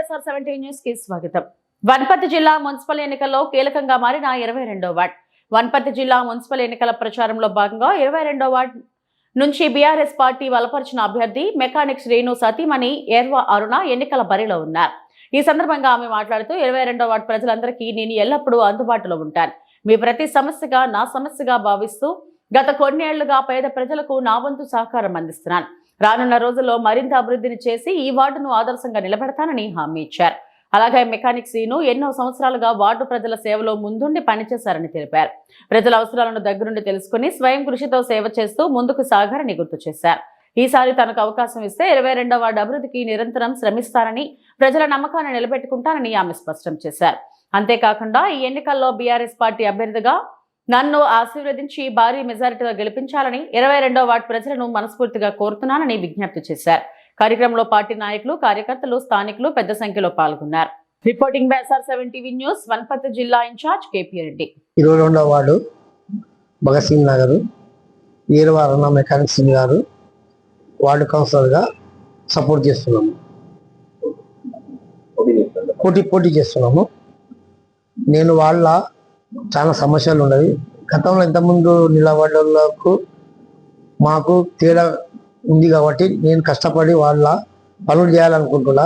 SR17 news కి స్వాగతం. వనపర్తి జిల్లా మున్సిపల్ ఎన్నికల్లో కీలకంగా మారిన 22వ వార్డ్. వనపర్తి జిల్లా మున్సిపల్ ఎన్నికల ప్రచారంలో భాగంగా 22వ వార్డ్ నుంచి బీఆర్ఎస్ పార్టీ బలపరిచిన అభ్యర్థి మెకానిక్ శ్రీను సతీమణి ఏర్వ అరుణ ఎన్నికల బరిలో ఉన్నారు. ఈ సందర్భంగా ఆమె మాట్లాడుతూ 22వ వార్డ్ ప్రజలందరికీ నేను ఎల్లప్పుడూ అందుబాటులో ఉంటాను. మీ ప్రతి సమస్యగా నా సమస్యగా భావిస్తూ గత కొన్నేళ్లుగా పేద ప్రజలకు నా వంతు సహకారం అందిస్తున్నాను. రానున్న రోజుల్లో మరింత అభివృద్ధిని చేసి ఈ వార్డును ఆదర్శంగా నిలబెడతానని హామీ ఇచ్చారు. అలాగే మెకానిక్ శ్రీను ఎన్నో సంవత్సరాలుగా వార్డు ప్రజల సేవలో ముందుండి పనిచేశారని తెలిపారు. ప్రజల అవసరాలను దగ్గరుండి తెలుసుకుని స్వయం కృషితో సేవ చేస్తూ ముందుకు సాగారని గుర్తు చేశారు. ఈసారి తనకు అవకాశం ఇస్తే 22వ వార్డు అభివృద్ధికి నిరంతరం శ్రమిస్తానని, ప్రజల నమ్మకాన్ని నిలబెట్టుకుంటానని ఆమె స్పష్టం చేశారు. అంతేకాకుండా ఈ ఎన్నికల్లో బీఆర్ఎస్ పార్టీ అభ్యర్థిగా నన్ను ఆశీర్వదించి భారీ మెజారిటీతో గెలిపించాలని 22వ వార్డు ప్రజలను మనస్ఫూర్తిగా కోరుతున్నానని విజ్ఞప్తి చేశారు. కార్యక్రమంలో పార్టీ నాయకులు, కార్యకర్తలు, స్థానికులు పెద్ద సంఖ్యలో పాల్గొన్నారు. Reporting by SR17 news, Wanaparthy జిల్లా ఇన్ఛార్జ్ కేపీ రెడ్డి. 22వ వార్డు భగత్ సింగ్ నగర్ ఏరవ అరుణ మెకానిక్ సింగ్ గారు వార్డు కౌన్సిలర్గా సపోర్ట్ చేస్తున్నాము, పోటీ చేస్తున్నాము. నేను వాళ్ళ చాలా సమస్యలు ఉన్నవి. గతంలో ఇంతకుముందు నిలబడలకు మాకు తేడా ఉంది కాబట్టి నేను కష్టపడి వాళ్ళ పనులు చేయాలనుకుంటున్నా.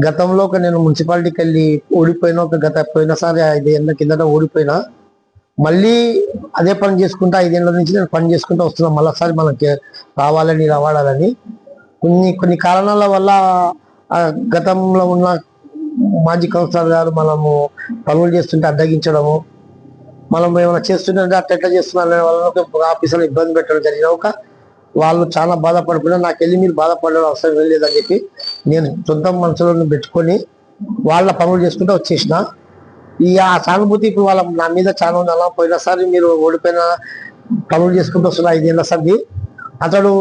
గతంలో నేను మున్సిపాలిటీకి వెళ్ళి ఓడిపోయినా, గత పోయినసారి 5 ఏళ్ళ కిందట ఓడిపోయినా, మళ్ళీ అదే పని చేసుకుంటా 5 ఏళ్ళ నుంచి నేను పని చేసుకుంటూ వస్తున్నాను. మళ్ళీసారి మనకి రావాలని కొన్ని కారణాల వల్ల గతంలో ఉన్న మాజీ కౌన్సిలర్ గారు మనము పనులు చేస్తుంటే అడ్డగించడము, మనం ఏమైనా చేస్తుంటే అట్లా చేస్తున్నారు వాళ్ళకి ఆఫీసులో ఇబ్బంది పెట్టడం జరిగిన వాళ్ళు చాలా బాధపడిపోయినా నాకు వెళ్ళి మీరు బాధపడడం అవసరం లేదని చెప్పి నేను సొంత మనసులను పెట్టుకొని వాళ్ళ పనులు చేసుకుంటూ వచ్చేసిన. ఆ సానుభూతి ఇప్పుడు వాళ్ళ నా మీద చాలా ఉంది. అలా పోయినసారి మీరు ఓడిపోయిన పనులు చేసుకుంటూ వస్తున్నా 5 ఏళ్ళ సర్ది అతడు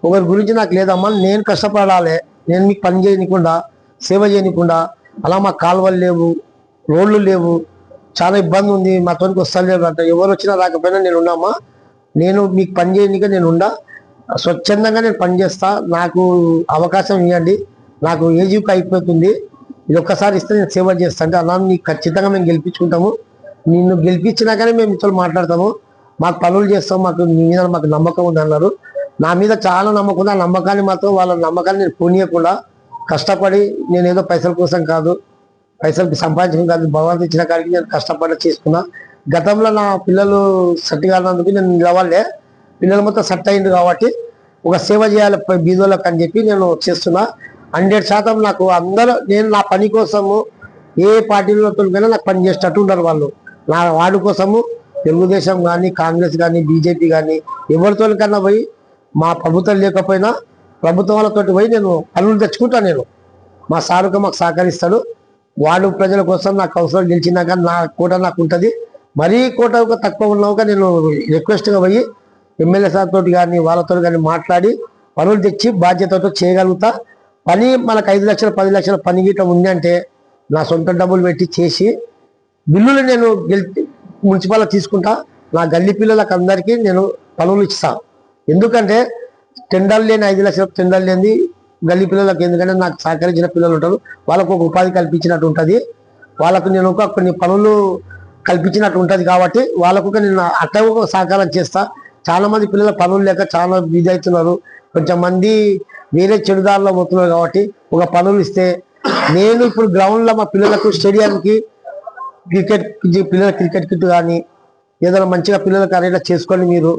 ఒకరి గురించి నాకు లేదమ్మా, నేను కష్టపడాలి, నేను మీకు పని చేయకుండా సేవ చేయకుండా, అలా మా కాలువలు లేవు, రోడ్లు లేవు, చాలా ఇబ్బంది ఉంది, మా తోనికి వస్తలేదు అంట. ఎవరు వచ్చినా రాకపోయినా నేను ఉన్నామా, నేను మీకు పని చేయడానికే నేను ఉండా, స్వచ్ఛందంగా నేను పనిచేస్తా, నాకు అవకాశం ఇవ్వండి, నాకు ఏజీకి అయిపోతుంది, ఇది ఒక్కసారి ఇస్తే నేను సేవ చేస్తా అంటే అలా నీకు ఖచ్చితంగా మేము గెలిపించుకుంటాము, నిన్ను గెలిపించినాకనే మేము మీతో మాట్లాడతాము, మాకు పనులు చేస్తాం, మీ మీద మాకు నమ్మకం ఉంది అన్నారు. నా మీద చాలా నమ్మకం ఉంది. ఆ నమ్మకాన్ని మాత్రం వాళ్ళ నమ్మకాన్ని నేను పోనీయకుండా కష్టపడి, నేను ఏదో పైసల కోసం కాదు, పైసలు సంపాదించడం కాదు, భగవంతు ఇచ్చిన కాడికి నేను కష్టపడి చేసుకున్నా. గతంలో నా పిల్లలు సెట్ కానందుకు నేను నిలవాలే, పిల్లలు మొత్తం సెట్ అయింది కాబట్టి ఒక సేవ చేయాలి బీదోళ్ళకి అని చెప్పి నేను చేస్తున్నా. 100% నాకు అందరూ, నేను నా పని కోసము ఏ పార్టీలో తోలికైనా నాకు పని చేసేటట్టు ఉంటారు వాళ్ళు. నా వార్డు కోసము తెలుగుదేశం కానీ, కాంగ్రెస్ కానీ, బీజేపీ కానీ ఎవరితోనికన్నా పోయి, మా ప్రభుత్వం లేకపోయినా ప్రభుత్వం వాళ్ళతోటి పోయి నేను పనులు తెచ్చుకుంటాను. నేను మా సారుగా మాకు సహకరిస్తాడు. వార్డు ప్రజల కోసం నాకు అవసరం గెలిచినాక నా కోట నాకు ఉంటుంది. మరీ కోట తక్కువ ఉన్నాక నేను రిక్వెస్ట్గా పోయి ఎమ్మెల్యే సార్ తోటి కానీ వాళ్ళతో కానీ మాట్లాడి పనులు తెచ్చి బాధ్యతతో చేయగలుగుతా. పని మనకు 5 లక్షలు 10 లక్షల పని గీయటం ఉంది అంటే నా సొంత డబ్బులు పెట్టి చేసి బిల్లులు నేను మున్సిపాలిటీ తీసుకుంటా. నా గల్లీ పిల్లలకు అందరికీ నేను పనులు ఇస్తా. ఎందుకంటే టెండర్లు లేని 5 లక్షల టెండర్లు లేని గల్లీ పిల్లలకు, ఎందుకంటే నాకు సహకరించిన పిల్లలు ఉంటారు, వాళ్ళకు ఒక ఉపాధి కల్పించినట్టు ఉంటుంది, వాళ్ళకు నేను కొన్ని పనులు కల్పించినట్టు ఉంటుంది. కాబట్టి వాళ్ళకు నేను అట్లా సహకారం చేస్తా. చాలా మంది పిల్లల పనులు లేక చాలా బిజీ అవుతున్నారు, కొంచెం మంది వేరే చెడుదారులో పోతున్నారు. కాబట్టి ఒక పనులు ఇస్తే నేను ఇప్పుడు గ్రౌండ్లో మా పిల్లలకు స్టేడియంకి క్రికెట్ కిట్ కానీ ఏదైనా మంచిగా పిల్లలకు అరేంజ్ చేసుకోండి మీరు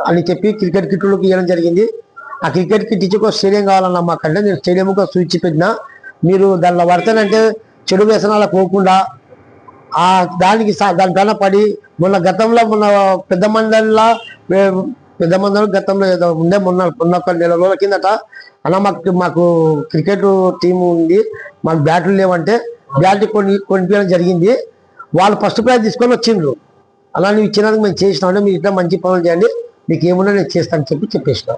అని చెప్పి క్రికెట్ కిట్లకు ఇవ్వడం జరిగింది. ఆ క్రికెట్ కిట్ ఇచ్చి ఒక స్టేడియం కావాలన్నా మాకంటే నేను స్టేడియం ఒక స్విచ్ పెట్టినా, మీరు దానిలో పడతానంటే చెడు వ్యసనాలకు పోకుండా దానిపైన పడి, మొన్న గతంలో పెద్ద మండలం గతంలో ఏదో ఉండే మొన్న ఒక నెల రోజుల కిందట అలా మాకు క్రికెట్ టీము ఉంది, మాకు బ్యాట్లు లేవంటే బ్యాట్ కొనిపించడం జరిగింది. వాళ్ళు ఫస్ట్ ప్రైజ్ తీసుకొని వచ్చిండ్రు. అలా నువ్వు ఇచ్చినందుకు మేము చేసినామంటే మీరు ఇట్లా మంచి పనులు చేయండి, మీకు ఏమున్నా నేను చేస్తానని చెప్పేసినాం.